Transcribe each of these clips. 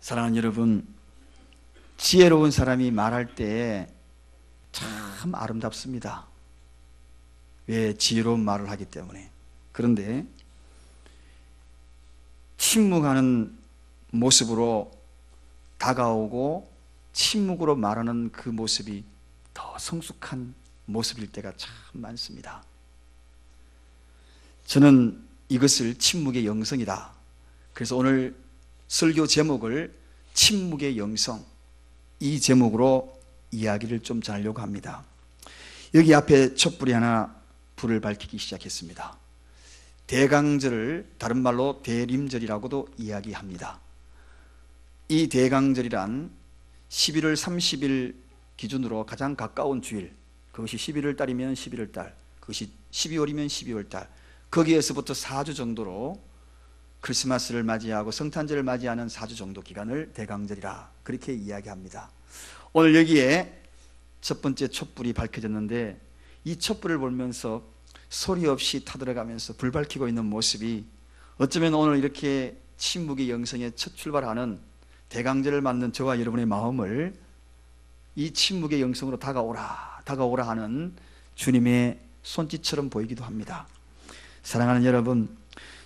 사랑하는 여러분, 지혜로운 사람이 말할 때 참 아름답습니다. 왜? 지혜로운 말을 하기 때문에. 그런데 침묵하는 모습으로 다가오고 침묵으로 말하는 그 모습이 더 성숙한 모습일 때가 참 많습니다. 저는 이것을 침묵의 영성이다. 그래서 오늘 설교 제목을 침묵의 영성, 이 제목으로 이야기를 좀 전하려고 합니다. 여기 앞에 촛불이 하나 불을 밝히기 시작했습니다. 대강절을 다른 말로 대림절이라고도 이야기합니다. 이 대강절이란 11월 30일 기준으로 가장 가까운 주일, 그것이 11월 달이면 11월 달, 그것이 12월이면 12월 달, 거기에서부터 4주 정도로 크리스마스를 맞이하고 성탄절을 맞이하는 4주 정도 기간을 대강절이라 그렇게 이야기합니다. 오늘 여기에 첫 번째 촛불이 밝혀졌는데, 이 촛불을 보면서 소리 없이 타들어가면서 불 밝히고 있는 모습이 어쩌면 오늘 이렇게 침묵의 영성에 첫 출발하는 대강절을 맞는 저와 여러분의 마음을 이 침묵의 영성으로 다가오라 하는 주님의 손짓처럼 보이기도 합니다. 사랑하는 여러분,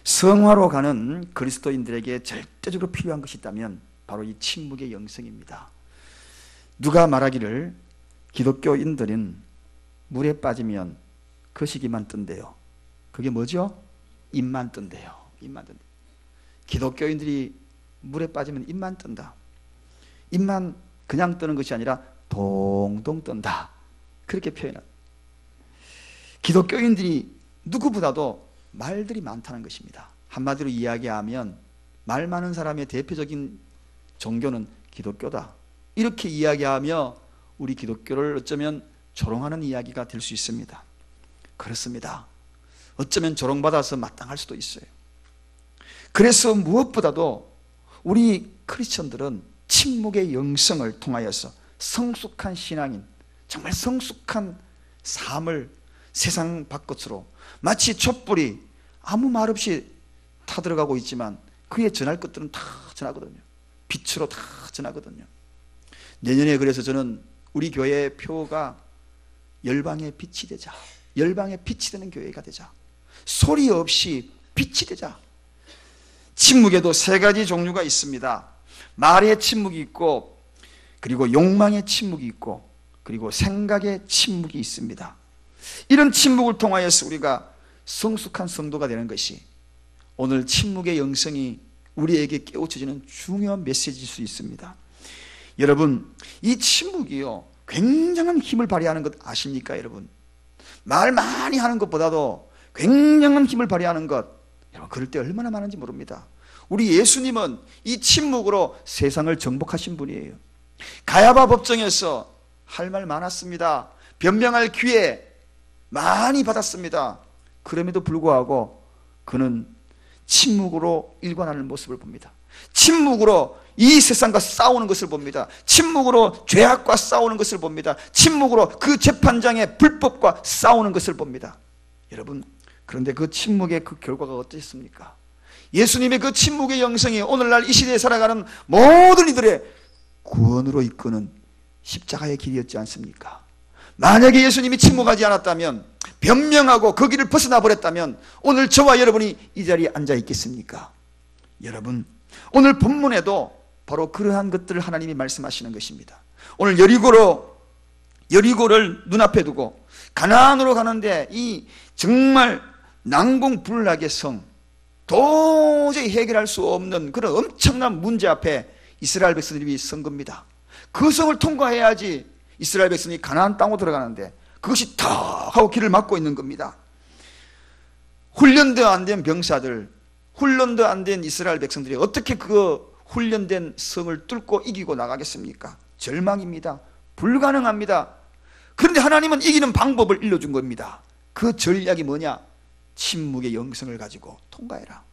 성화로 가는 그리스도인들에게 절대적으로 필요한 것이 있다면 바로 이 침묵의 영성입니다. 누가 말하기를 기독교인들은 물에 빠지면 거시기만 뜬대요. 그게 뭐죠? 입만 뜬대요. 입만 뜬대요. 기독교인들이 물에 빠지면 입만 뜬다. 입만 그냥 뜨는 것이 아니라 동동 뜬다. 그렇게 표현합니다. 기독교인들이 누구보다도 말들이 많다는 것입니다. 한마디로 이야기하면 말 많은 사람의 대표적인 종교는 기독교다. 이렇게 이야기하며 우리 기독교를 어쩌면 조롱하는 이야기가 될 수 있습니다. 그렇습니다. 어쩌면 조롱받아서 마땅할 수도 있어요. 그래서 무엇보다도 우리 크리스천들은 침묵의 영성을 통하여서 성숙한 신앙인, 정말 성숙한 삶을 세상 밖으로 마치 촛불이 아무 말 없이 타들어가고 있지만 그에 전할 것들은 다 전하거든요. 빛으로 다 전하거든요. 내년에 그래서 저는 우리 교회의 표가 열방의 빛이 되자, 열방의 빛이 되는 교회가 되자, 소리 없이 빛이 되자. 침묵에도 세 가지 종류가 있습니다. 말의 침묵이 있고, 그리고 욕망의 침묵이 있고, 그리고 생각의 침묵이 있습니다. 이런 침묵을 통하여서 우리가 성숙한 성도가 되는 것이 오늘 침묵의 영성이 우리에게 깨우쳐지는 중요한 메시지일 수 있습니다. 여러분, 이 침묵이요, 굉장한 힘을 발휘하는 것 아십니까? 여러분, 말 많이 하는 것보다도 굉장한 힘을 발휘하는 것, 여러분 그럴 때 얼마나 많은지 모릅니다. 우리 예수님은 이 침묵으로 세상을 정복하신 분이에요. 가야바 법정에서 할 말 많았습니다. 변명할 기회 많이 받았습니다. 그럼에도 불구하고 그는 침묵으로 일관하는 모습을 봅니다. 침묵으로 이 세상과 싸우는 것을 봅니다. 침묵으로 죄악과 싸우는 것을 봅니다. 침묵으로 그 재판장의 불법과 싸우는 것을 봅니다. 여러분, 그런데 그 침묵의 그 결과가 어땠습니까? 예수님의 그 침묵의 영성이 오늘날 이 시대에 살아가는 모든 이들의 구원으로 이끄는 십자가의 길이었지 않습니까? 만약에 예수님이 침묵하지 않았다면, 변명하고 그 길을 벗어나 버렸다면 오늘 저와 여러분이 이 자리에 앉아 있겠습니까? 여러분, 오늘 본문에도 바로 그러한 것들을 하나님이 말씀하시는 것입니다. 오늘 여리고를 눈앞에 두고 가나안으로 가는데 이 정말 난공불락의 성, 도저히 해결할 수 없는 그런 엄청난 문제 앞에 이스라엘 백성들이 선 겁니다. 그 성을 통과해야지 이스라엘 백성이 가나안 땅으로 들어가는데 그것이 탁 하고 길을 막고 있는 겁니다. 훈련도 안 된 병사들, 훈련도 안 된 이스라엘 백성들이 어떻게 그 훈련된 성을 뚫고 이기고 나가겠습니까? 절망입니다. 불가능합니다. 그런데 하나님은 이기는 방법을 일러준 겁니다. 그 전략이 뭐냐? 침묵의 영성을 가지고 통과해라.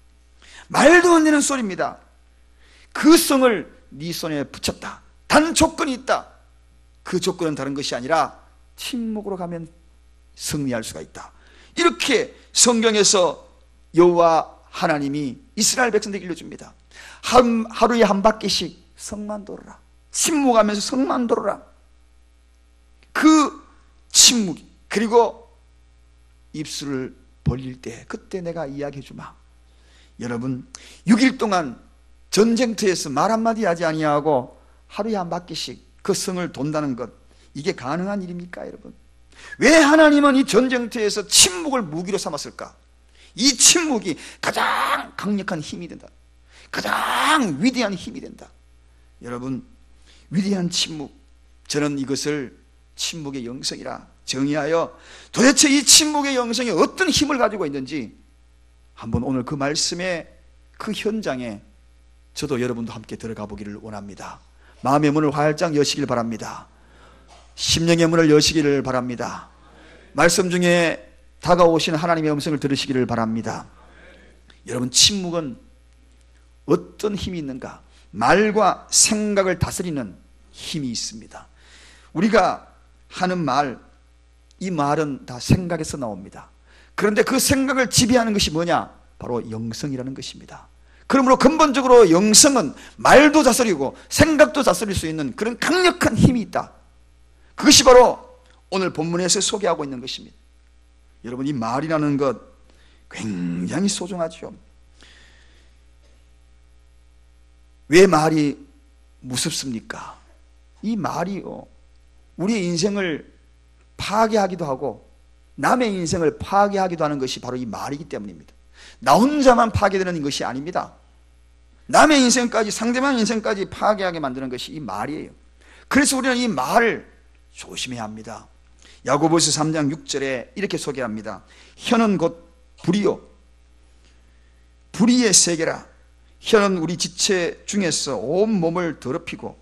말도 안 되는 소리입니다. 그 성을 네 손에 붙였다. 단 조건이 있다. 그 조건은 다른 것이 아니라 침묵으로 가면 승리할 수가 있다. 이렇게 성경에서 여호와 하나님이 이스라엘 백성들에게 일러줍니다. 하루에 한 바퀴씩 성만 돌아라. 침묵하면서 성만 돌아라. 그 침묵, 그리고 입술을 벌릴 때 그때 내가 이야기해 주마. 여러분, 6일 동안 전쟁터에서 말 한마디 하지 아니하고 하루에 한 바퀴씩 그 성을 돈다는 것, 이게 가능한 일입니까, 여러분? 왜 하나님은 이 전쟁터에서 침묵을 무기로 삼았을까? 이 침묵이 가장 강력한 힘이 된다. 가장 위대한 힘이 된다. 여러분, 위대한 침묵, 저는 이것을 침묵의 영성이라 정의하여 도대체 이 침묵의 영성이 어떤 힘을 가지고 있는지 한번 오늘 그 말씀의 그 현장에 저도 여러분도 함께 들어가 보기를 원합니다. 마음의 문을 활짝 여시길 바랍니다. 심령의 문을 여시기를 바랍니다. 말씀 중에 다가오시는 하나님의 음성을 들으시기를 바랍니다. 여러분, 침묵은 어떤 힘이 있는가? 말과 생각을 다스리는 힘이 있습니다. 우리가 하는 말, 이 말은 다 생각에서 나옵니다. 그런데 그 생각을 지배하는 것이 뭐냐? 바로 영성이라는 것입니다. 그러므로 근본적으로 영성은 말도 다스리고 생각도 다스릴 수 있는 그런 강력한 힘이 있다. 그것이 바로 오늘 본문에서 소개하고 있는 것입니다. 여러분, 이 말이라는 것 굉장히 소중하죠. 왜 말이 무섭습니까? 이 말이요, 우리의 인생을 파괴하기도 하고 남의 인생을 파괴하기도 하는 것이 바로 이 말이기 때문입니다. 나 혼자만 파괴되는 것이 아닙니다. 남의 인생까지, 상대방 인생까지 파괴하게 만드는 것이 이 말이에요. 그래서 우리는 이 말을 조심해야 합니다. 야고보서 3장 6절에 이렇게 소개합니다. 혀는 곧 불이요, 불의의 세계라. 혀는 우리 지체 중에서 온 몸을 더럽히고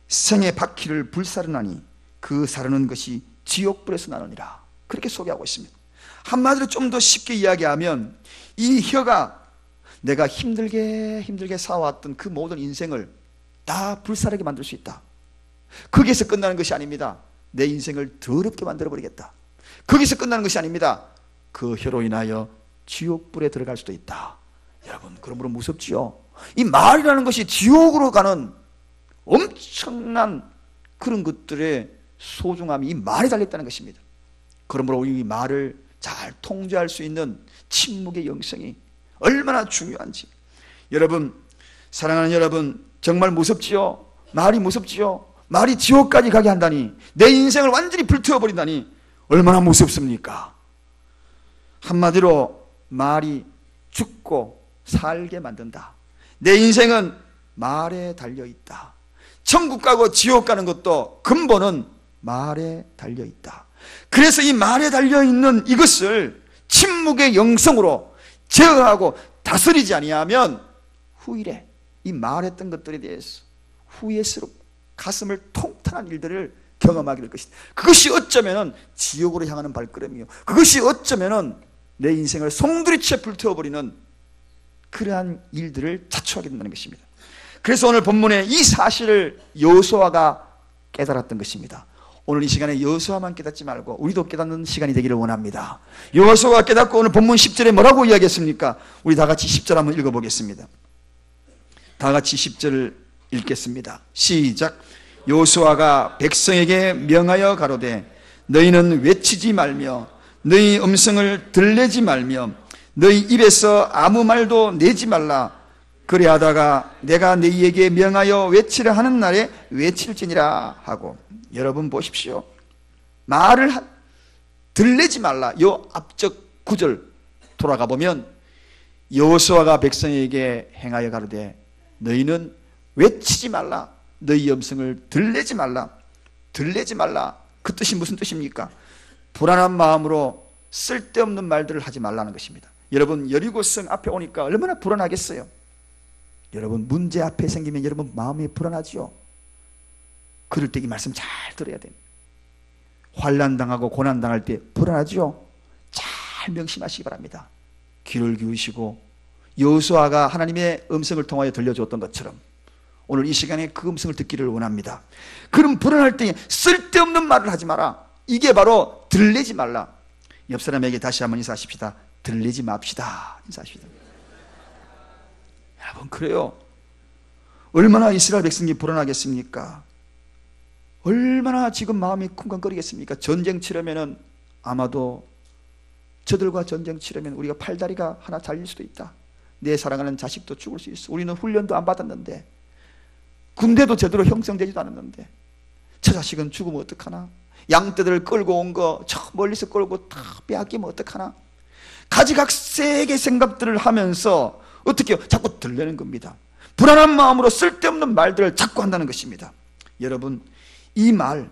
생의 바퀴를 불사르나니 그 사르는 것이 지옥불에서 나느니라. 그렇게 소개하고 있습니다. 한마디로 좀 더 쉽게 이야기하면 이 혀가 내가 힘들게 살아왔던 그 모든 인생을 다 불사르게 만들 수 있다. 거기에서 끝나는 것이 아닙니다. 내 인생을 더럽게 만들어버리겠다. 거기서 끝나는 것이 아닙니다. 그 혀로 인하여 지옥불에 들어갈 수도 있다. 여러분, 그러므로 무섭지요. 이 말이라는 것이 지옥으로 가는 엄청난 그런 것들의 소중함이 이 말에 달려있다는 것입니다. 그러므로 이 말을 잘 통제할 수 있는 침묵의 영성이 얼마나 중요한지. 여러분, 사랑하는 여러분, 정말 무섭지요. 말이 무섭지요. 말이 지옥까지 가게 한다니, 내 인생을 완전히 불태워버린다니 얼마나 무섭습니까? 한마디로 말이 죽고 살게 만든다. 내 인생은 말에 달려있다. 천국 가고 지옥 가는 것도 근본은 말에 달려있다. 그래서 이 말에 달려있는 이것을 침묵의 영성으로 제어하고 다스리지 아니하면 후일에 이 말했던 것들에 대해서 후회스럽고 가슴을 통탄한 일들을 경험하게 될 것이다. 그것이 어쩌면 지옥으로 향하는 발걸음이요, 그것이 어쩌면 내 인생을 송두리째 불태워버리는 그러한 일들을 자초하게 된다는 것입니다. 그래서 오늘 본문에 이 사실을 여호수아가 깨달았던 것입니다. 오늘 이 시간에 여호수아만 깨닫지 말고 우리도 깨닫는 시간이 되기를 원합니다. 여호수아가 깨닫고 오늘 본문 10절에 뭐라고 이야기했습니까? 우리 다 같이 10절 한번 읽어보겠습니다. 다 같이 10절을 읽겠습니다. 시작. 여호수아가 백성에게 명하여 가로되 너희는 외치지 말며 너희 음성을 들내지 말며 너희 입에서 아무 말도 내지 말라. 그래하다가 내가 너희에게 명하여 외치려 하는 날에 외칠지니라 하고. 여러분 보십시오. 말을 들내지 말라. 요 앞적 구절 돌아가 보면 여호수아가 백성에게 행하여 가로되 너희는 외치지 말라. 너희 음성을 들내지 말라. 들내지 말라. 그 뜻이 무슨 뜻입니까? 불안한 마음으로 쓸데없는 말들을 하지 말라는 것입니다. 여러분, 여리고성 앞에 오니까 얼마나 불안하겠어요? 여러분, 문제 앞에 생기면 여러분 마음이 불안하지요? 그럴 때 이 말씀 잘 들어야 됩니다. 환난당하고 고난당할 때 불안하지요? 잘 명심하시기 바랍니다. 귀를 기울이시고 여호수아가 하나님의 음성을 통하여 들려주었던 것처럼 오늘 이 시간에 그 음성을 듣기를 원합니다. 그럼 불안할 때 쓸데없는 말을 하지 마라. 이게 바로 들내지 말라. 옆 사람에게 다시 한번 인사하십시다. 들내지 맙시다. 인사하십시다. 여러분, 그래요. 얼마나 이스라엘 백성이 불안하겠습니까? 얼마나 지금 마음이 쿵쾅거리겠습니까? 전쟁 치려면은 아마도 저들과 전쟁 치려면 우리가 팔다리가 하나 잘릴 수도 있다. 내 사랑하는 자식도 죽을 수 있어. 우리는 훈련도 안 받았는데, 군대도 제대로 형성되지도 않았는데, 저 자식은 죽으면 어떡하나? 양떼들을 끌고 온 거 저 멀리서 끌고 다 빼앗기면 어떡하나? 가지각색의 생각들을 하면서 어떻게 자꾸 들려는 겁니다. 불안한 마음으로 쓸데없는 말들을 자꾸 한다는 것입니다. 여러분, 이 말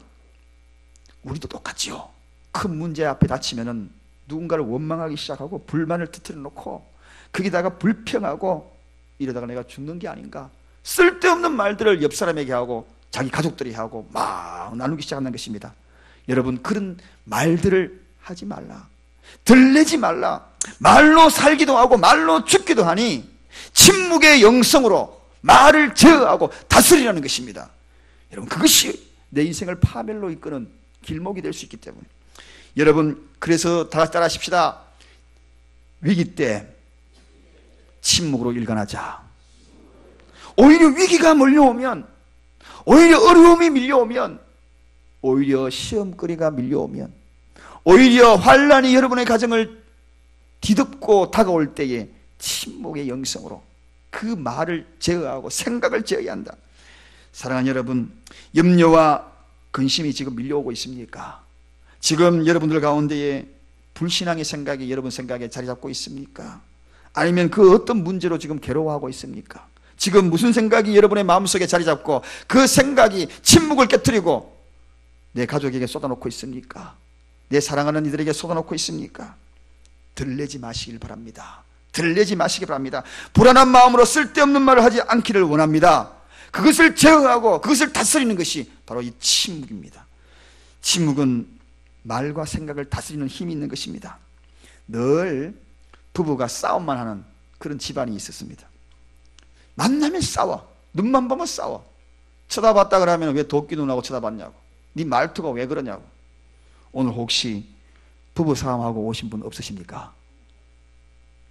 우리도 똑같지요. 큰 문제 앞에 닥치면은 누군가를 원망하기 시작하고 불만을 터뜨려 놓고 거기다가 불평하고 이러다가 내가 죽는 게 아닌가, 쓸데없는 말들을 옆 사람에게 하고 자기 가족들이 하고 막 나누기 시작하는 것입니다. 여러분, 그런 말들을 하지 말라. 들리지 말라. 말로 살기도 하고 말로 죽기도 하니 침묵의 영성으로 말을 제어하고 다스리라는 것입니다. 여러분, 그것이 내 인생을 파멸로 이끄는 길목이 될 수 있기 때문에, 여러분, 그래서 다 같이 따라하십시다. 위기 때 침묵으로 일관하자. 오히려 위기가 몰려오면, 오히려 어려움이 밀려오면, 오히려 시험거리가 밀려오면, 오히려 환란이 여러분의 가정을 뒤덮고 다가올 때에 침묵의 영성으로 그 말을 제어하고 생각을 제어해야 한다. 사랑하는 여러분, 염려와 근심이 지금 밀려오고 있습니까? 지금 여러분들 가운데에 불신앙의 생각이 여러분 생각에 자리 잡고 있습니까? 아니면 그 어떤 문제로 지금 괴로워하고 있습니까? 지금 무슨 생각이 여러분의 마음속에 자리 잡고 그 생각이 침묵을 깨뜨리고 내 가족에게 쏟아놓고 있습니까? 내 사랑하는 이들에게 쏟아놓고 있습니까? 들리지 마시길 바랍니다. 들리지 마시기 바랍니다. 불안한 마음으로 쓸데없는 말을 하지 않기를 원합니다. 그것을 제어하고 그것을 다스리는 것이 바로 이 침묵입니다. 침묵은 말과 생각을 다스리는 힘이 있는 것입니다. 늘 부부가 싸움만 하는 그런 집안이 있었습니다. 만나면 싸워. 눈만 보면 싸워. 쳐다봤다 그러면 왜 도끼 눈하고 쳐다봤냐고, 네 말투가 왜 그러냐고. 오늘 혹시 부부 싸움하고 오신 분 없으십니까?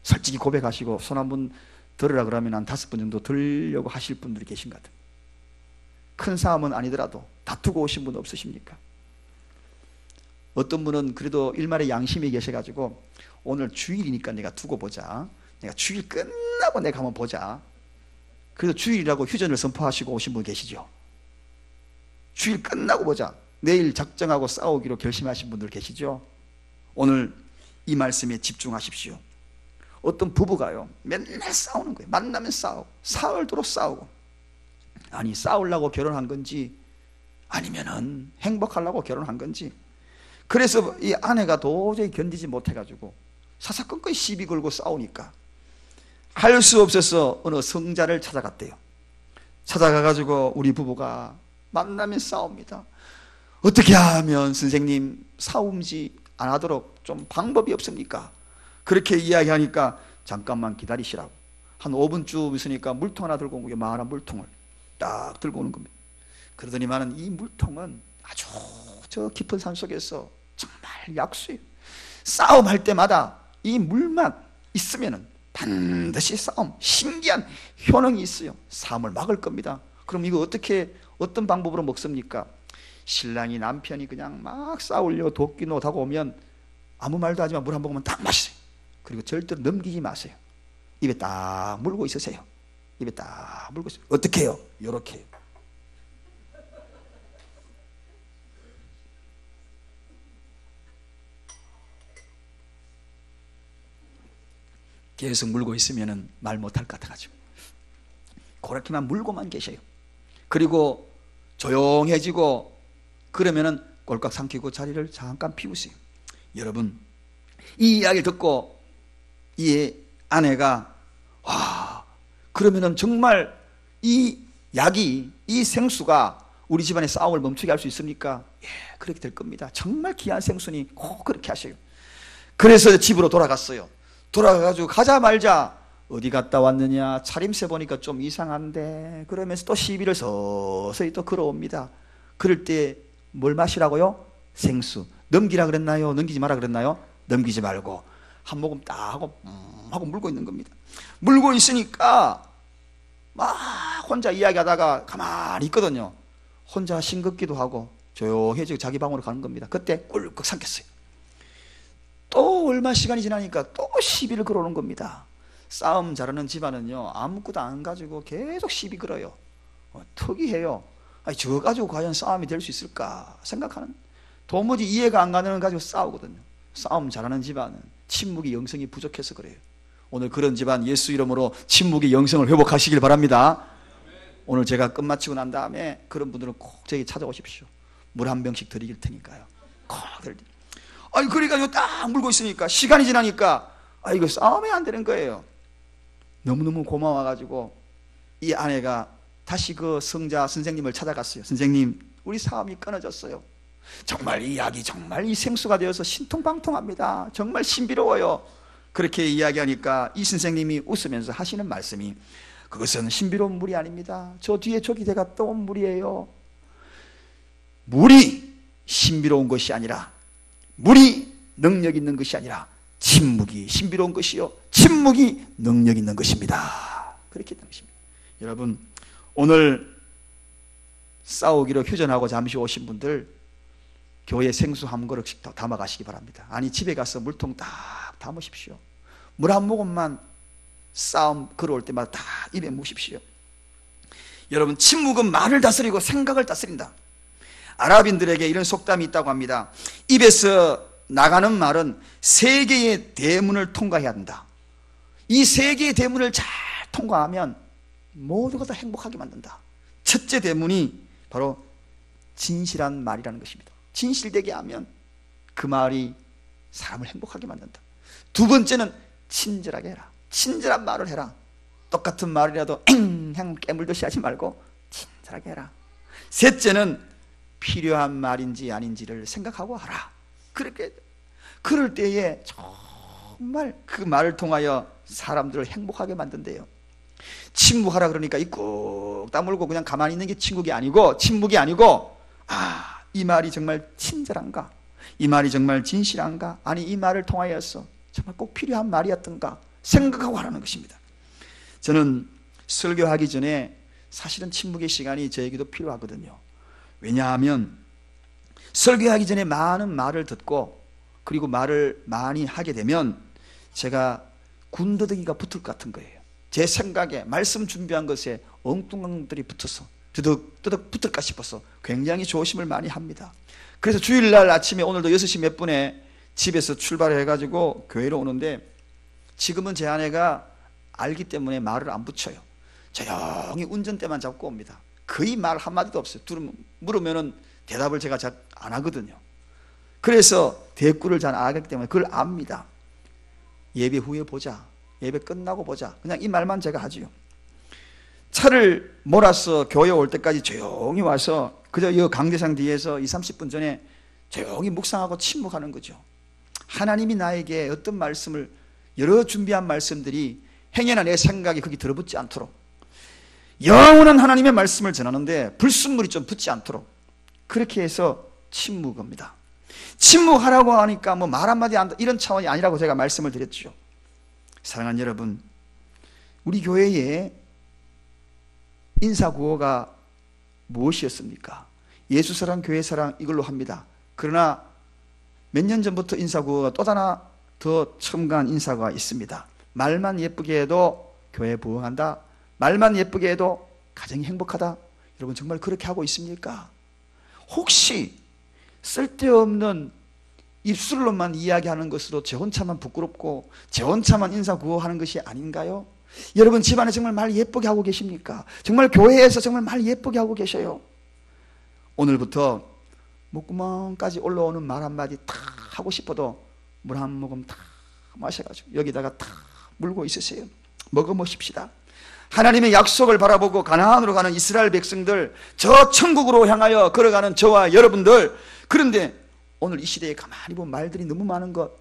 솔직히 고백하시고 손 한번 들으라 그러면 한 5분 정도 들으려고 하실 분들이 계신 것 같아요. 큰 싸움은 아니더라도 다투고 오신 분 없으십니까? 어떤 분은 그래도 일말의 양심이 계셔가지고 오늘 주일이니까 내가 두고 보자, 내가 주일 끝나고 내가 한번 보자, 그래서 주일이라고 휴전을 선포하시고 오신 분 계시죠? 주일 끝나고 보자, 내일 작정하고 싸우기로 결심하신 분들 계시죠? 오늘 이 말씀에 집중하십시오. 어떤 부부가요, 맨날 싸우는 거예요. 만나면 싸우고 사흘도록 싸우고. 아니, 싸우려고 결혼한 건지 아니면은 행복하려고 결혼한 건지. 그래서 이 아내가 도저히 견디지 못해가지고 사사건건 시비 걸고 싸우니까 할 수 없어서 어느 성자를 찾아갔대요. 찾아가가지고 우리 부부가 만나면 싸웁니다. 어떻게 하면 선생님 싸움지 안 하도록 좀 방법이 없습니까? 그렇게 이야기하니까 잠깐만 기다리시라고. 한 5분쯤 있으니까 물통 하나 들고 온 거예요. 요만한 물통을 딱 들고 오는 겁니다. 그러더니만은 이 물통은 아주 저 깊은 산 속에서 정말 약수예요. 싸움할 때마다 이 물만 있으면은 반드시 싸움, 신기한 효능이 있어요. 싸움을 막을 겁니다. 그럼 이거 어떤 방법으로 먹습니까? 신랑이 남편이 그냥 막 싸우려고 도끼노하고 오면 아무 말도 하지 마, 물 한 모금만 딱 마시세요. 그리고 절대로 넘기지 마세요. 입에 딱 물고 있으세요. 입에 딱 물고 있어요. 어떻게 해요? 요렇게 해요. 계속 물고 있으면 말 못할 것 같아가지고 그렇게만 물고만 계셔요. 그리고 조용해지고 그러면은 꼴깍 삼키고 자리를 잠깐 비우세요. 여러분, 이 이야기를 듣고 이 아내가 그러면은 정말 이 약이, 이 생수가 우리 집안의 싸움을 멈추게 할 수 있습니까? 예, 그렇게 될 겁니다. 정말 귀한 생수니 꼭 그렇게 하셔요. 그래서 집으로 돌아갔어요. 돌아가가지고 가자마자 어디 갔다 왔느냐, 차림새 보니까 좀 이상한데, 그러면서 또 시비를 서서히 또 걸어옵니다. 그럴 때 뭘 마시라고요? 생수. 넘기라 그랬나요? 넘기지 마라 그랬나요? 넘기지 말고 한 모금 딱 하고 하고 물고 있는 겁니다. 물고 있으니까 막 혼자 이야기하다가 가만히 있거든요. 혼자 싱겁기도 하고 조용해지고 자기 방으로 가는 겁니다. 그때 꿀꺽 삼켰어요. 또 얼마 시간이 지나니까 또 시비를 걸어오는 겁니다. 싸움 잘하는 집안은요, 아무것도 안 가지고 계속 시비 걸어요. 특이해요. 아니, 저거 가지고 과연 싸움이 될 수 있을까 생각하는, 도무지 이해가 안 가는 걸 가지고 싸우거든요. 싸움 잘하는 집안은 침묵의 영성이 부족해서 그래요. 오늘 그런 집안 예수 이름으로 침묵의 영성을 회복하시길 바랍니다. 오늘 제가 끝마치고 난 다음에 그런 분들은 꼭 저기 찾아오십시오. 물 한 병씩 드릴 테니까요. 꼭 드릴. 아니, 그러니까 이거 딱 물고 있으니까 시간이 지나니까 이거 싸우면 안 되는 거예요. 너무너무 고마워가지고 이 아내가 다시 그 성자 선생님을 찾아갔어요. 선생님, 우리 싸움이 끊어졌어요. 정말 이 약이 정말 이 생수가 되어서 신통방통합니다. 정말 신비로워요. 그렇게 이야기하니까 이 선생님이 웃으면서 하시는 말씀이, 그것은 신비로운 물이 아닙니다. 저 뒤에 저기대가 떠온 물이에요. 물이 신비로운 것이 아니라, 물이 능력 있는 것이 아니라 침묵이 신비로운 것이요, 침묵이 능력 있는 것입니다. 그렇게 했던 것입니다. 여러분, 오늘 싸우기로 휴전하고 잠시 오신 분들 교회 생수 한 그릇씩 더 담아 가시기 바랍니다. 아니, 집에 가서 물통 딱 담으십시오. 물 한 모금만 싸움 걸어올 때마다 다 입에 묻십시오. 여러분, 침묵은 말을 다스리고 생각을 다스린다. 아랍인들에게 이런 속담이 있다고 합니다. 입에서 나가는 말은 세 개의 대문을 통과해야 한다. 이 세 개의 대문을 잘 통과하면 모두가 다 행복하게 만든다. 첫째 대문이 바로 진실한 말이라는 것입니다. 진실되게 하면 그 말이 사람을 행복하게 만든다. 두 번째는 친절하게 해라. 친절한 말을 해라. 똑같은 말이라도 앵 깨물듯이 하지 말고 친절하게 해라. 셋째는 필요한 말인지 아닌지를 생각하고 하라. 그렇게, 그럴 때에 정말 그 말을 통하여 사람들을 행복하게 만든대요. 침묵하라 그러니까 이 꾹 다물고 그냥 가만히 있는 게 침묵이 아니고, 이 말이 정말 친절한가? 이 말이 정말 진실한가? 아니, 이 말을 통하여서 정말 꼭 필요한 말이었던가 생각하고 하라는 것입니다. 저는 설교하기 전에 사실은 침묵의 시간이 저에게도 필요하거든요. 왜냐하면 설교하기 전에 많은 말을 듣고 그리고 말을 많이 하게 되면 제가 군더더기가 붙을 것 같은 거예요. 제 생각에 말씀 준비한 것에 엉뚱한 것들이 붙어서 뜨덕뜨덕 붙을까 싶어서 굉장히 조심을 많이 합니다. 그래서 주일날 아침에 오늘도 6시 몇 분에 집에서 출발을 해가지고 교회로 오는데, 지금은 제 아내가 알기 때문에 말을 안 붙여요. 조용히 운전대만 잡고 옵니다. 거의 말 한마디도 없어요. 물으면은 대답을 제가 잘 안 하거든요. 그래서 대꾸를 잘 안 하기 때문에 그걸 압니다. 예배 후에 보자, 예배 끝나고 보자, 그냥 이 말만 제가 하지요. 차를 몰아서 교회 올 때까지 조용히 와서 그저 이 강대상 뒤에서 20-30분 전에 조용히 묵상하고 침묵하는 거죠. 하나님이 나에게 어떤 말씀을, 여러 준비한 말씀들이 행여나 내 생각이 거기 들어붙지 않도록, 영원한 하나님의 말씀을 전하는데 불순물이 좀 붙지 않도록 그렇게 해서 침묵합니다. 침묵하라고 하니까 뭐 말 한마디 안 한다, 이런 차원이 아니라고 제가 말씀을 드렸죠. 사랑하는 여러분, 우리 교회에 인사구호가 무엇이었습니까? 예수사랑 교회사랑 이걸로 합니다. 그러나 몇 년 전부터 인사구호가 또 하나 더 첨가한 인사가 있습니다. 말만 예쁘게 해도 교회 부흥한다. 말만 예쁘게 해도 가정이 행복하다. 여러분, 정말 그렇게 하고 있습니까? 혹시 쓸데없는 입술로만 이야기하는 것으로 제 혼자만 부끄럽고 제 혼자만 인사구호하는 것이 아닌가요? 여러분, 집안에 정말 말 예쁘게 하고 계십니까? 정말 교회에서 정말 말 예쁘게 하고 계셔요? 오늘부터 목구멍까지 올라오는 말 한마디 탁 하고 싶어도 물 한 모금 탁 마셔가지고 여기다가 탁 물고 있으세요. 먹어 보십시다. 하나님의 약속을 바라보고 가나안으로 가는 이스라엘 백성들, 저 천국으로 향하여 걸어가는 저와 여러분들, 그런데 오늘 이 시대에 가만히 보면 말들이 너무 많은 것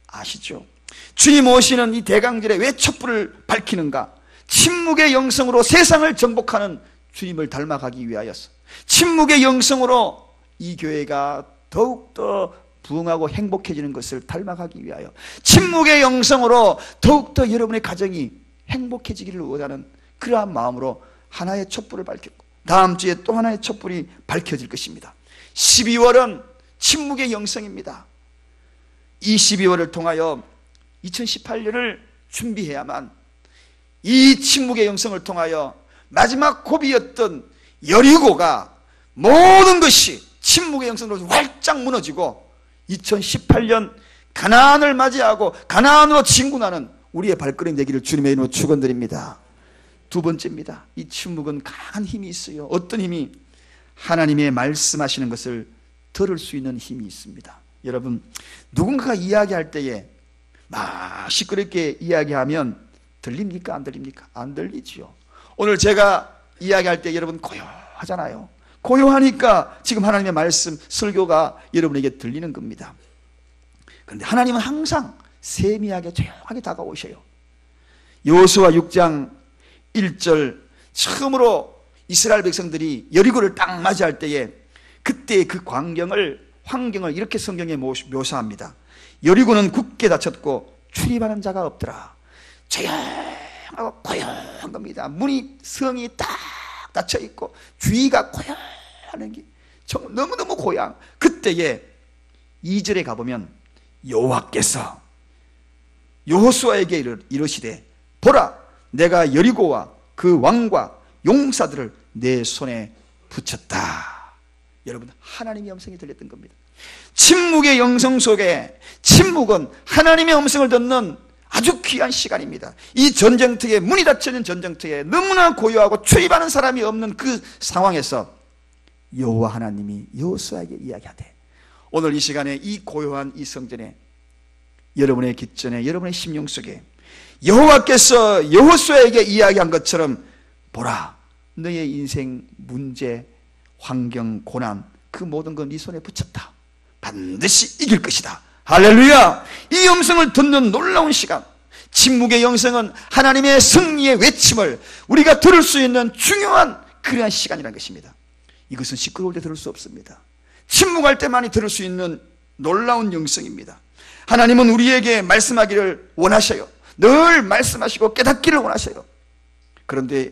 아시죠? 주님 오시는 이 대강절에 왜 촛불을 밝히는가? 침묵의 영성으로 세상을 정복하는 주님을 닮아가기 위하여서, 침묵의 영성으로 이 교회가 더욱더 부흥하고 행복해지는 것을 닮아가기 위하여, 침묵의 영성으로 더욱더 여러분의 가정이 행복해지기를 원하는 그러한 마음으로 하나의 촛불을 밝혔고 다음 주에 또 하나의 촛불이 밝혀질 것입니다. 12월은 침묵의 영성입니다. 이 12월을 통하여 2018년을 준비해야만 이 침묵의 영성을 통하여 마지막 고비였던 여리고가 모든 것이 침묵의 영성으로 활짝 무너지고 2018년 가나안을 맞이하고 가나안으로 진군하는 우리의 발걸음이 되기를 주님의 이름으로 축원드립니다. 두 번째입니다. 이 침묵은 강한 힘이 있어요. 어떤 힘이? 하나님의 말씀하시는 것을 들을 수 있는 힘이 있습니다. 여러분, 누군가가 이야기할 때에 막 시끄럽게 이야기하면 들립니까? 안 들립니까? 안 들리지요. 오늘 제가 이야기할 때 여러분 고요하잖아요. 고요하니까 지금 하나님의 말씀, 설교가 여러분에게 들리는 겁니다. 그런데 하나님은 항상 세미하게 조용하게 다가오셔요. 여호수아 6장 1절 처음으로 이스라엘 백성들이 여리고를 딱 맞이할 때에 그때의 그 환경을 이렇게 성경에 묘사합니다. 여리고는 굳게 닫혔고 출입하는 자가 없더라. 조용하고 고요한 겁니다. 문이 성이 딱 닫혀 있고 주위가 고요한 게 너무너무 고요한. 그때에 2절에 가보면 여호와께서 여호수아에게 이르시되 보라 내가 여리고와 그 왕과 용사들을 내 손에 붙였다. 여러분, 하나님의 음성이 들렸던 겁니다. 침묵의 영성 속에 침묵은 하나님의 음성을 듣는 아주 귀한 시간입니다. 이 전쟁터에 문이 닫혀있는 전쟁터에 너무나 고요하고 출입하는 사람이 없는 그 상황에서 여호와 하나님이 여호수아에게 이야기하되 오늘 이 시간에 이 고요한 이 성전에 여러분의 깃전에 여러분의 심령 속에 여호와께서 여호수아에게 이야기한 것처럼 보라 너의 인생 문제 환경 고난 그 모든 건 네 손에 붙였다. 반드시 이길 것이다. 할렐루야. 이 음성을 듣는 놀라운 시간, 침묵의 영성은 하나님의 승리의 외침을 우리가 들을 수 있는 중요한 그러한 시간이라는 것입니다. 이것은 시끄러울 때 들을 수 없습니다. 침묵할 때만이 들을 수 있는 놀라운 영성입니다. 하나님은 우리에게 말씀하기를 원하셔요. 늘 말씀하시고 깨닫기를 원하셔요. 그런데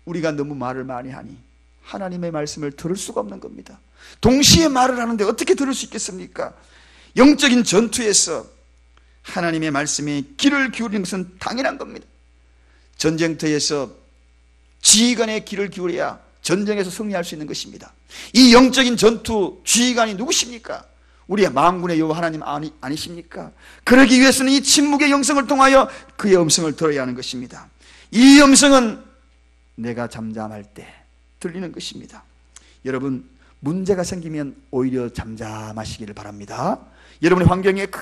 우리가 너무 말을 많이 하니 하나님의 말씀을 들을 수가 없는 겁니다. 동시에 말을 하는데 어떻게 들을 수 있겠습니까? 영적인 전투에서 하나님의 말씀에 귀를 기울이는 것은 당연한 겁니다. 전쟁터에서 지휘관의 귀를 기울여야 전쟁에서 승리할 수 있는 것입니다. 이 영적인 전투 지휘관이 누구십니까? 우리의 만군의 여호와 하나님 아니십니까? 그러기 위해서는 이 침묵의 영성을 통하여 그의 음성을 들어야 하는 것입니다. 이 음성은 내가 잠잠할 때 들리는 것입니다. 여러분, 문제가 생기면 오히려 잠잠하시기를 바랍니다. 여러분의 환경에 큰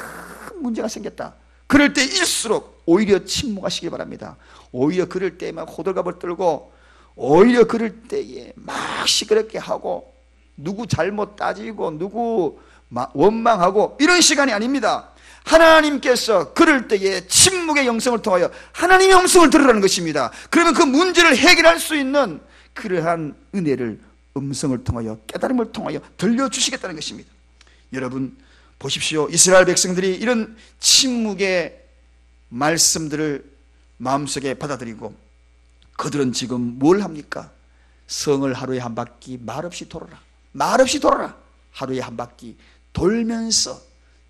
문제가 생겼다. 그럴 때일수록 오히려 침묵하시기 바랍니다. 오히려 그럴 때 막 호들갑을 떨고 오히려 그럴 때에 막 시끄럽게 하고 누구 잘못 따지고 누구 원망하고 이런 시간이 아닙니다. 하나님께서 그럴 때에 침묵의 영성을 통하여 하나님의 음성을 들으라는 것입니다. 그러면 그 문제를 해결할 수 있는 그러한 은혜를 음성을 통하여 깨달음을 통하여 들려주시겠다는 것입니다. 여러분 보십시오. 이스라엘 백성들이 이런 침묵의 말씀들을 마음속에 받아들이고 그들은 지금 뭘 합니까? 성을 하루에 한 바퀴 말없이 돌아라. 말없이 돌아라. 하루에 한 바퀴 돌면서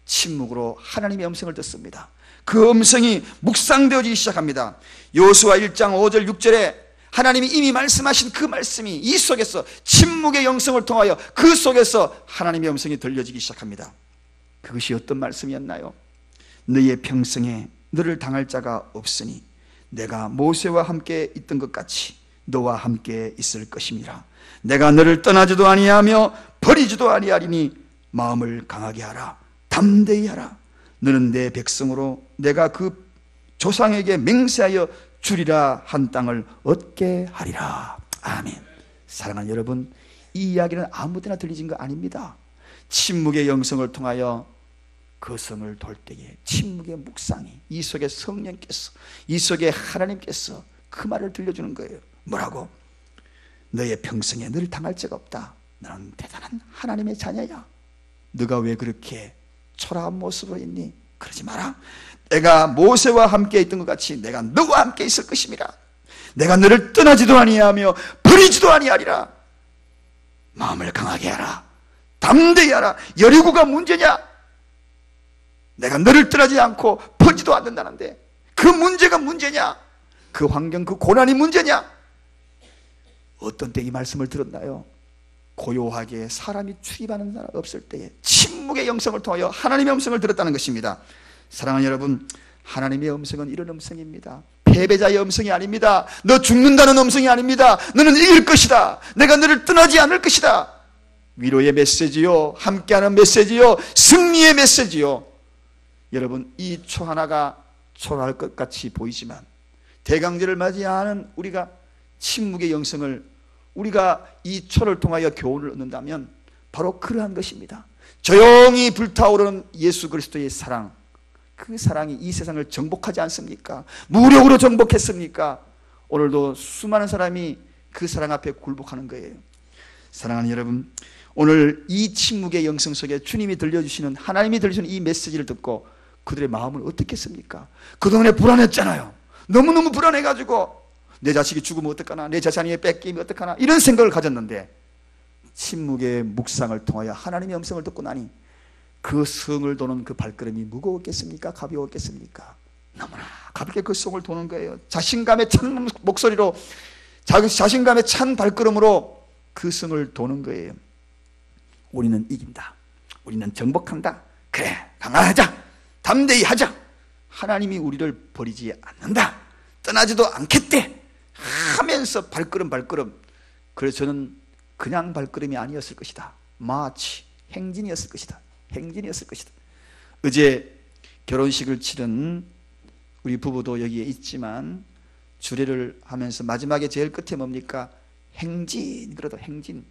침묵으로 하나님의 음성을 듣습니다. 그 음성이 묵상되어지기 시작합니다. 여호수아 1장 5절 6절에 하나님이 이미 말씀하신 그 말씀이 이 속에서 침묵의 영성을 통하여 그 속에서 하나님의 음성이 들려지기 시작합니다. 그것이 어떤 말씀이었나요? 너의 평생에 너를 당할 자가 없으니 내가 모세와 함께 있던 것 같이 너와 함께 있을 것임이라. 내가 너를 떠나지도 아니하며 버리지도 아니하리니 마음을 강하게 하라. 담대히 하라. 너는 내 백성으로 내가 그 조상에게 맹세하여 주리라 한 땅을 얻게 하리라. 아멘. 사랑하는 여러분, 이 이야기는 아무 데나 들리진 거 아닙니다. 침묵의 영성을 통하여 그 성을 돌 때에 침묵의 묵상이 이 속에 성령께서 이 속에 하나님께서 그 말을 들려주는 거예요. 뭐라고? 너의 평생에 너를 당할 자가 없다. 너는 대단한 하나님의 자녀야. 너가 왜 그렇게 초라한 모습으로 있니? 그러지 마라. 내가 모세와 함께 있던 것 같이 내가 너와 함께 있을 것입니다. 내가 너를 떠나지도 아니하며 버리지도 아니하리라. 마음을 강하게 하라. 담대히 하라. 여리고가 문제냐? 내가 너를 떠나지 않고 퍼지도 않는다는데 그 문제가 문제냐? 그 환경, 그 고난이 문제냐? 어떤 때 이 말씀을 들었나요? 고요하게 사람이 출입하는 사람 없을 때에 침묵의 영성을 통하여 하나님의 음성을 들었다는 것입니다. 사랑하는 여러분, 하나님의 음성은 이런 음성입니다. 패배자의 음성이 아닙니다. 너 죽는다는 음성이 아닙니다. 너는 이길 것이다. 내가 너를 떠나지 않을 것이다. 위로의 메시지요, 함께하는 메시지요, 승리의 메시지요. 여러분, 이 초 하나가 초라할 것 같이 보이지만 대강제를 맞이하는 우리가 침묵의 영성을, 우리가 이 초를 통하여 교훈을 얻는다면 바로 그러한 것입니다. 조용히 불타오르는 예수 그리스도의 사랑, 그 사랑이 이 세상을 정복하지 않습니까? 무력으로 정복했습니까? 오늘도 수많은 사람이 그 사랑 앞에 굴복하는 거예요. 사랑하는 여러분, 오늘 이 침묵의 영성 속에 주님이 들려주시는, 하나님이 들려주시는 이 메시지를 듣고 그들의 마음을 어떻겠습니까? 그동안에 불안했잖아요. 너무너무 불안해가지고 내 자식이 죽으면 어떡하나, 내 재산이 뺏기면 어떡하나, 이런 생각을 가졌는데 침묵의 묵상을 통하여 하나님의 음성을 듣고 나니 그 성을 도는 그 발걸음이 무거웠겠습니까? 가벼웠겠습니까? 너무나 가볍게 그 성을 도는 거예요. 자신감에 찬 목소리로, 자신감에 찬 발걸음으로 그 성을 도는 거예요. 우리는 이긴다. 우리는 정복한다. 그래, 강하자. 담대히 하자. 하나님이 우리를 버리지 않는다. 떠나지도 않겠대. 하면서 발걸음. 그래서 저는 그냥 발걸음이 아니었을 것이다. 마치 행진이었을 것이다. 어제 결혼식을 치른 우리 부부도 여기에 있지만 주례를 하면서 마지막에 제일 끝에 뭡니까? 행진. 그래도 행진.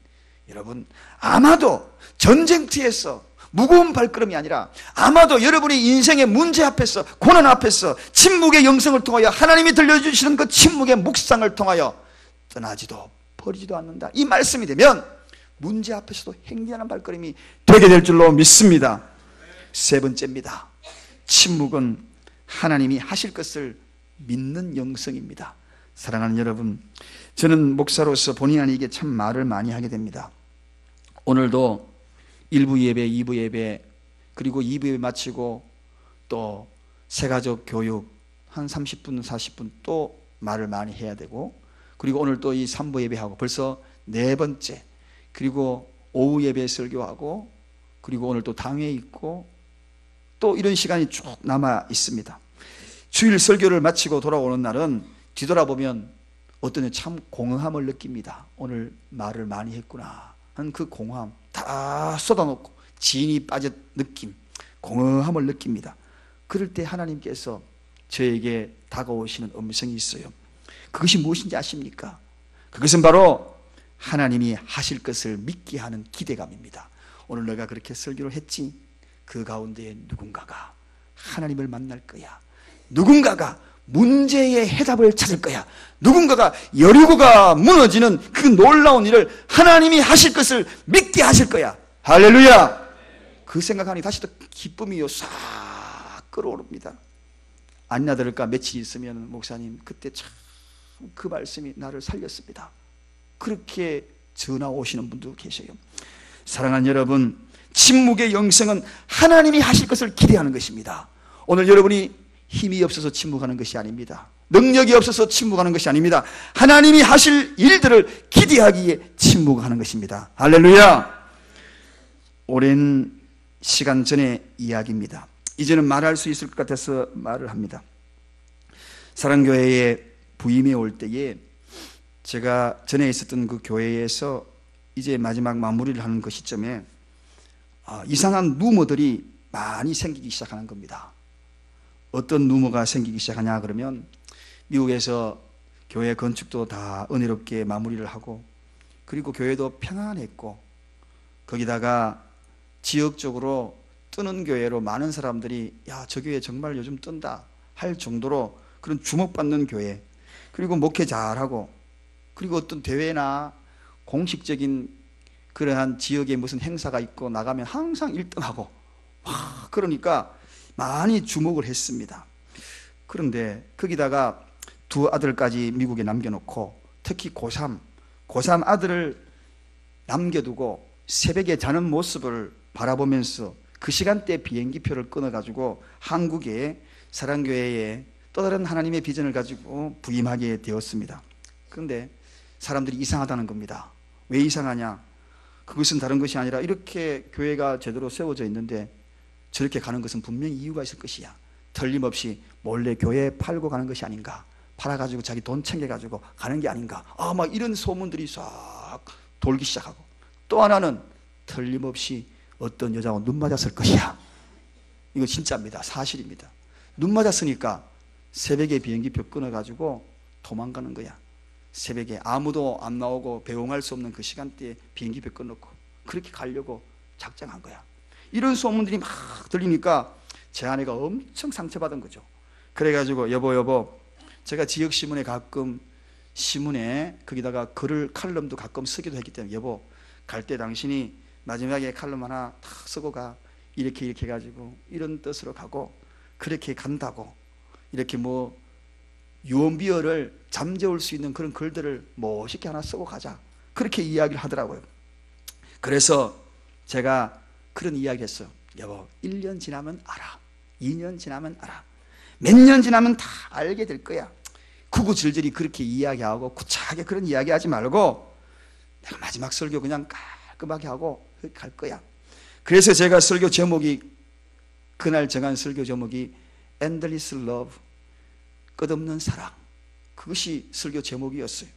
여러분, 아마도 전쟁터에서 무거운 발걸음이 아니라 아마도 여러분이 인생의 문제 앞에서, 고난 앞에서 침묵의 영성을 통하여 하나님이 들려주시는 그 침묵의 묵상을 통하여 떠나지도 버리지도 않는다, 이 말씀이 되면 문제 앞에서도 행진하는 발걸음이 되게 될 줄로 믿습니다. 세 번째입니다. 침묵은 하나님이 하실 것을 믿는 영성입니다. 사랑하는 여러분, 저는 목사로서 본의 아니게 참 말을 많이 하게 됩니다. 오늘도 1부 예배, 2부 예배, 그리고 2부 예배 마치고 또 새가족 교육 한 30분, 40분 또 말을 많이 해야 되고, 그리고 오늘 또 이 3부 예배하고 벌써 네 번째, 그리고 오후 예배 설교하고, 그리고 오늘 또 당회 있고, 또 이런 시간이 쭉 남아 있습니다. 주일 설교를 마치고 돌아오는 날은 뒤돌아보면 어떤 때 참 공허함을 느낍니다. 오늘 말을 많이 했구나 하는 그 공허함 다 쏟아놓고 진이 빠진 느낌, 공허함을 느낍니다. 그럴 때 하나님께서 저에게 다가오시는 음성이 있어요. 그것이 무엇인지 아십니까? 그것은 바로 하나님이 하실 것을 믿게 하는 기대감입니다. 오늘 내가 그렇게 설교를 했지, 그 가운데 누군가가 하나님을 만날 거야. 누군가가 문제의 해답을 찾을 거야. 누군가가 여리고가 무너지는 그 놀라운 일을 하나님이 하실 것을 믿게 하실 거야. 할렐루야. 그 생각하니 다시 또 기쁨이요 싹 끌어오릅니다. 아니나 다를까 며칠 있으면 목사님 그때 참 그 말씀이 나를 살렸습니다. 그렇게 전화 오시는 분도 계셔요. 사랑하는 여러분, 침묵의 영성은 하나님이 하실 것을 기대하는 것입니다. 오늘 여러분이 힘이 없어서 침묵하는 것이 아닙니다. 능력이 없어서 침묵하는 것이 아닙니다. 하나님이 하실 일들을 기대하기에 침묵하는 것입니다. 할렐루야. 오랜 시간 전의 이야기입니다. 이제는 말할 수 있을 것 같아서 말을 합니다. 사랑교회에 부임해 올 때에 제가 전에 있었던 그 교회에서 이제 마지막 마무리를 하는 그 시점에 이상한 루머들이 많이 생기기 시작하는 겁니다. 어떤 루머가 생기기 시작하냐 그러면, 미국에서 교회 건축도 다 은혜롭게 마무리를 하고, 그리고 교회도 평안했고, 거기다가 지역적으로 뜨는 교회로 많은 사람들이 야, 저 교회 정말 요즘 뜬다 할 정도로 그런 주목받는 교회, 그리고 목회 잘하고, 그리고 어떤 대회나 공식적인 그러한 지역에 무슨 행사가 있고 나가면 항상 1등하고, 그러니까 많이 주목을 했습니다. 그런데 거기다가 두 아들까지 미국에 남겨놓고 특히 고3 아들을 남겨두고 새벽에 자는 모습을 바라보면서 그 시간대에 비행기표를 끊어가지고 한국의 사랑교회에 또 다른 하나님의 비전을 가지고 부임하게 되었습니다. 그런데 사람들이 이상하다는 겁니다. 왜 이상하냐? 그것은 다른 것이 아니라 이렇게 교회가 제대로 세워져 있는데 저렇게 가는 것은 분명히 이유가 있을 것이야. 틀림없이 몰래 교회에 팔고 가는 것이 아닌가, 팔아가지고 자기 돈 챙겨가지고 가는 게 아닌가, 막 이런 소문들이 싹 돌기 시작하고, 또 하나는 틀림없이 어떤 여자와 눈 맞았을 것이야. 이거 진짜입니다. 사실입니다. 눈 맞았으니까 새벽에 비행기표 끊어가지고 도망가는 거야. 새벽에 아무도 안 나오고 배웅할 수 없는 그 시간대에 비행기표 끊어놓고 그렇게 가려고 작정한 거야. 이런 소문들이 막 들리니까 제 아내가 엄청 상처받은 거죠. 그래가지고 여보 제가 지역신문에 가끔 신문에 거기다가 글을 칼럼도 가끔 쓰기도 했기 때문에 여보 갈 때 당신이 마지막에 칼럼 하나 탁 쓰고 가, 이렇게 해가지고 이런 뜻으로 가고 그렇게 간다고, 이렇게 뭐 유언비어를 잠재울 수 있는 그런 글들을 멋있게 하나 쓰고 가자, 그렇게 이야기를 하더라고요. 그래서 제가 그런 이야기를 했어요. 여보 1년 지나면 알아, 2년 지나면 알아, 몇 년 지나면 다 알게 될 거야. 구구절절히 그렇게 이야기하고 구차하게 그런 이야기하지 말고 내가 마지막 설교 그냥 깔끔하게 하고 갈 거야. 그래서 제가 설교 제목이, 그날 정한 설교 제목이 Endless Love, 끝없는 사랑, 그것이 설교 제목이었어요.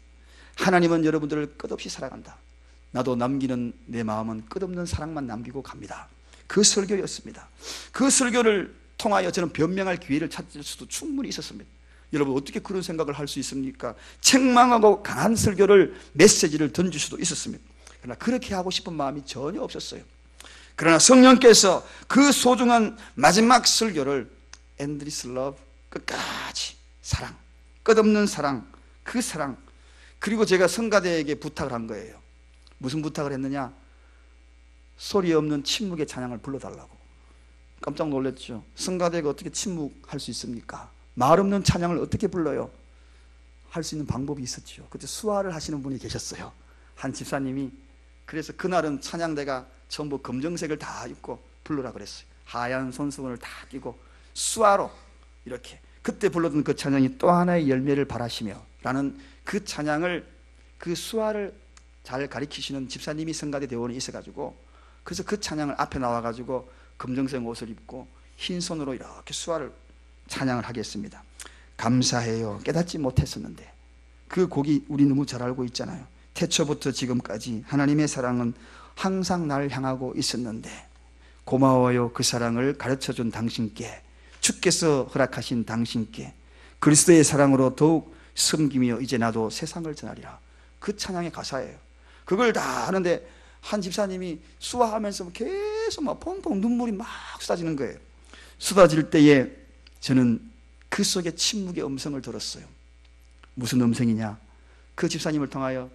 하나님은 여러분들을 끝없이 사랑한다. 나도 남기는 내 마음은 끝없는 사랑만 남기고 갑니다. 그 설교였습니다. 그 설교를 통하여 저는 변명할 기회를 찾을 수도 충분히 있었습니다. 여러분 어떻게 그런 생각을 할 수 있습니까? 책망하고 강한 설교를, 메시지를 던질 수도 있었습니다. 그러나 그렇게 하고 싶은 마음이 전혀 없었어요. 그러나 성령께서 그 소중한 마지막 설교를 Endless Love, 끝까지 사랑, 끝없는 사랑, 그 사랑, 그리고 제가 성가대에게 부탁을 한 거예요. 무슨 부탁을 했느냐? 소리 없는 침묵의 찬양을 불러달라고. 깜짝 놀랐죠. 성가대가 어떻게 침묵할 수 있습니까? 말 없는 찬양을 어떻게 불러요? 할 수 있는 방법이 있었죠. 그때 수화를 하시는 분이 계셨어요. 한 집사님이. 그래서 그날은 찬양대가 전부 검정색을 다 입고 부르라 그랬어요. 하얀 손수건을 다 끼고 수화로 이렇게. 그때 불렀던 그 찬양이 또 하나의 열매를 바라시며 라는 그 찬양을, 그 수화를 잘 가리키시는 집사님이 성가대 대원에 있어가지고, 그래서 그 찬양을 앞에 나와가지고 검정색 옷을 입고 흰 손으로 이렇게 수화를 찬양을 하겠습니다. 감사해요. 깨닫지 못했었는데. 그 곡이 우리 너무 잘 알고 있잖아요. 태초부터 지금까지 하나님의 사랑은 항상 날 향하고 있었는데 고마워요. 그 사랑을 가르쳐준 당신께, 주께서 허락하신 당신께, 그리스도의 사랑으로 더욱 섬기며 이제 나도 세상을 전하리라. 그 찬양의 가사예요. 그걸 다 하는데 한 집사님이 수화하면서 계속 막 펑펑 눈물이 막 쏟아지는 거예요. 쏟아질 때에 저는 그 속에 침묵의 음성을 들었어요. 무슨 음성이냐? 그 집사님을 통하여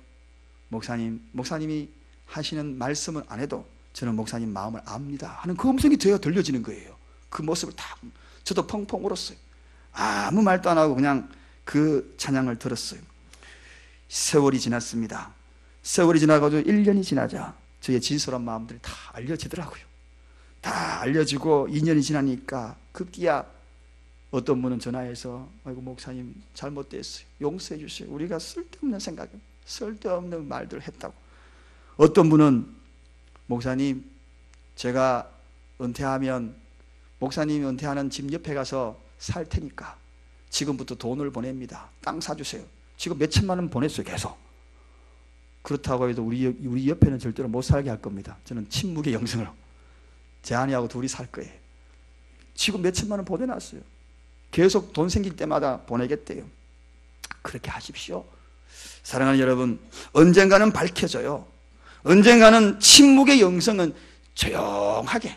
목사님이 하시는 말씀은 안 해도 저는 목사님 마음을 압니다 하는 그 음성이 되어 들려지는 거예요. 그 모습을 딱, 저도 펑펑 울었어요. 아무 말도 안 하고 그냥 그 찬양을 들었어요. 세월이 지났습니다. 세월이 지나가지고 1년이 지나자 저의 진솔한 마음들이 다 알려지더라고요. 다 알려지고 2년이 지나니까 급기야 어떤 분은 전화해서 아이고 목사님 잘못됐어요. 용서해 주세요. 우리가 쓸데없는 생각, 쓸데없는 말들을 했다고. 어떤 분은 목사님 제가 은퇴하면 목사님이 은퇴하는 집 옆에 가서 살 테니까 지금부터 돈을 보냅니다. 땅 사주세요. 지금 몇 천만 원 보냈어요. 계속. 그렇다고 해도 우리 옆에는 절대로 못 살게 할 겁니다. 저는 침묵의 영성으로 제 아내하고 둘이 살 거예요. 지금 몇 천만 원 보내놨어요. 계속 돈 생길 때마다 보내겠대요. 그렇게 하십시오. 사랑하는 여러분, 언젠가는 밝혀져요. 언젠가는 침묵의 영성은 조용하게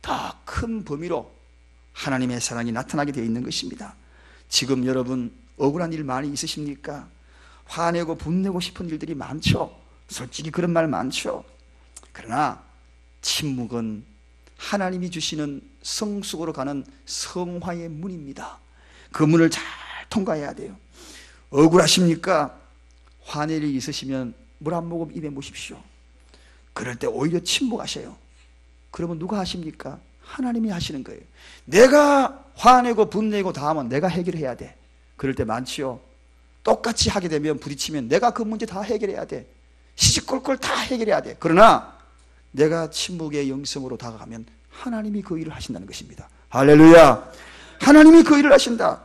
더 큰 범위로 하나님의 사랑이 나타나게 되어 있는 것입니다. 지금 여러분 억울한 일 많이 있으십니까? 화내고 분내고 싶은 일들이 많죠. 솔직히 그런 말 많죠. 그러나 침묵은 하나님이 주시는 성숙으로 가는 성화의 문입니다. 그 문을 잘 통과해야 돼요. 억울하십니까? 화낼 일이 있으시면 물 한 모금 입에 묻십시오. 그럴 때 오히려 침묵하셔요. 그러면 누가 하십니까? 하나님이 하시는 거예요. 내가 화내고 분내고 다 하면 내가 해결해야 돼. 그럴 때 많지요. 똑같이 하게 되면 부딪히면 내가 그 문제 다 해결해야 돼. 시시콜콜 다 해결해야 돼. 그러나 내가 침묵의 영성으로 다가가면 하나님이 그 일을 하신다는 것입니다. 할렐루야. 하나님이 그 일을 하신다.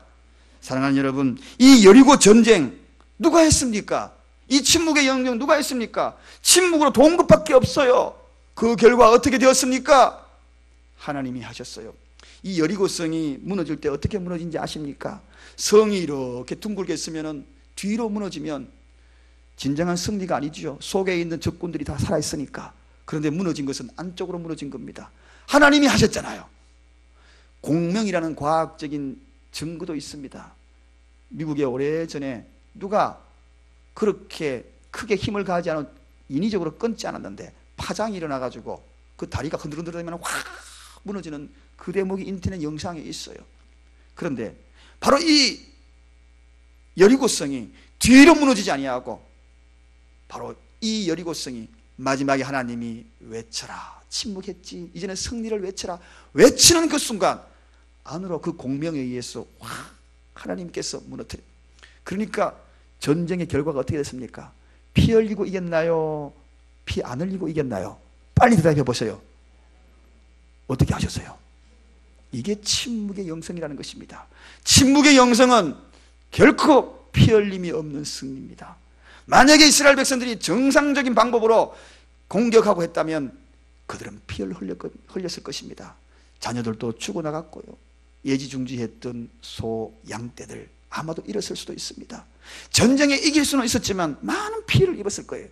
사랑하는 여러분, 이 여리고 전쟁 누가 했습니까? 이 침묵의 영성 누가 했습니까? 침묵으로 도운 것밖에 없어요. 그 결과 어떻게 되었습니까? 하나님이 하셨어요. 이 여리고 성이 무너질 때 어떻게 무너진지 아십니까? 성이 이렇게 둥글게 쓰면은 뒤로 무너지면 진정한 승리가 아니죠. 속에 있는 적군들이 다 살아있으니까. 그런데 무너진 것은 안쪽으로 무너진 겁니다. 하나님이 하셨잖아요. 공명이라는 과학적인 증거도 있습니다. 미국에 오래전에 누가 그렇게 크게 힘을 가하지 않은 인위적으로 끊지 않았는데 파장이 일어나가지고 그 다리가 흔들흔들하면 확 무너지는 그 대목이 인터넷 영상에 있어요. 그런데 바로 이 여리고성이 뒤로 무너지지 아니하고 바로 이 여리고성이 마지막에 하나님이 외쳐라, 침묵했지, 이제는 승리를 외쳐라, 외치는 그 순간 안으로 그 공명에 의해서 확 하나님께서 무너뜨려. 그러니까 전쟁의 결과가 어떻게 됐습니까? 피 흘리고 이겼나요? 피 안 흘리고 이겼나요? 빨리 대답해 보세요. 어떻게 하셨어요? 이게 침묵의 영성이라는 것입니다. 침묵의 영성은 결코 피 흘림이 없는 승리입니다. 만약에 이스라엘 백성들이 정상적인 방법으로 공격하고 했다면 그들은 피를 흘렸을 것입니다. 자녀들도 죽어나갔고요. 예지중지했던 소, 양떼들 아마도 잃었을 수도 있습니다. 전쟁에 이길 수는 있었지만 많은 피해를 입었을 거예요.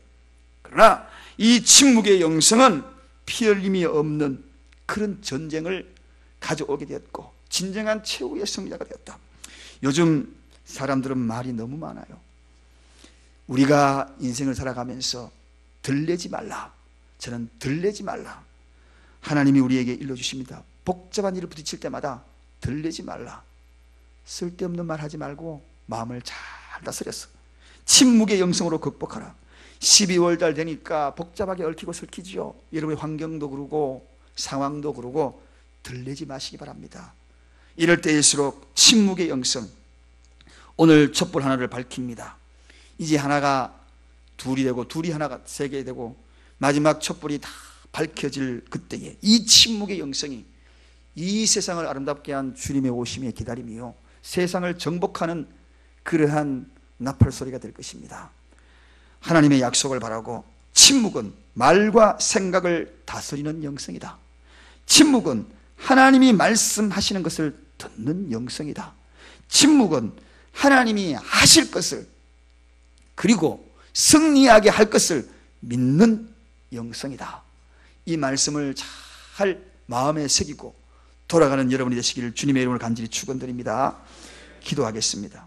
그러나 이 침묵의 영성은 피 흘림이 없는 그런 전쟁을 가져오게 되었고 진정한 최후의 승리자가 되었다. 요즘 사람들은 말이 너무 많아요. 우리가 인생을 살아가면서 들레지 말라. 저는 들레지 말라. 하나님이 우리에게 일러주십니다. 복잡한 일을 부딪힐 때마다 들레지 말라. 쓸데없는 말 하지 말고 마음을 잘 다스렸어. 침묵의 영성으로 극복하라. 12월 달 되니까 복잡하게 얽히고 설키지요. 여러분의 환경도 그러고 상황도 그러고 들레지 마시기 바랍니다. 이럴 때일수록 침묵의 영성. 오늘 촛불 하나를 밝힙니다. 이제 하나가 둘이 되고 둘이 하나가 세 개 되고 마지막 촛불이 다 밝혀질 그때에 이 침묵의 영성이 이 세상을 아름답게 한 주님의 오심의 기다림이요 세상을 정복하는 그러한 나팔 소리가 될 것입니다. 하나님의 약속을 바라고 침묵은 말과 생각을 다스리는 영성이다. 침묵은 하나님이 말씀하시는 것을 듣는 영성이다. 침묵은 하나님이 하실 것을 그리고 승리하게 할 것을 믿는 영성이다. 이 말씀을 잘 마음에 새기고 돌아가는 여러분이 되시기를 주님의 이름으로 간절히 축원드립니다. 기도하겠습니다.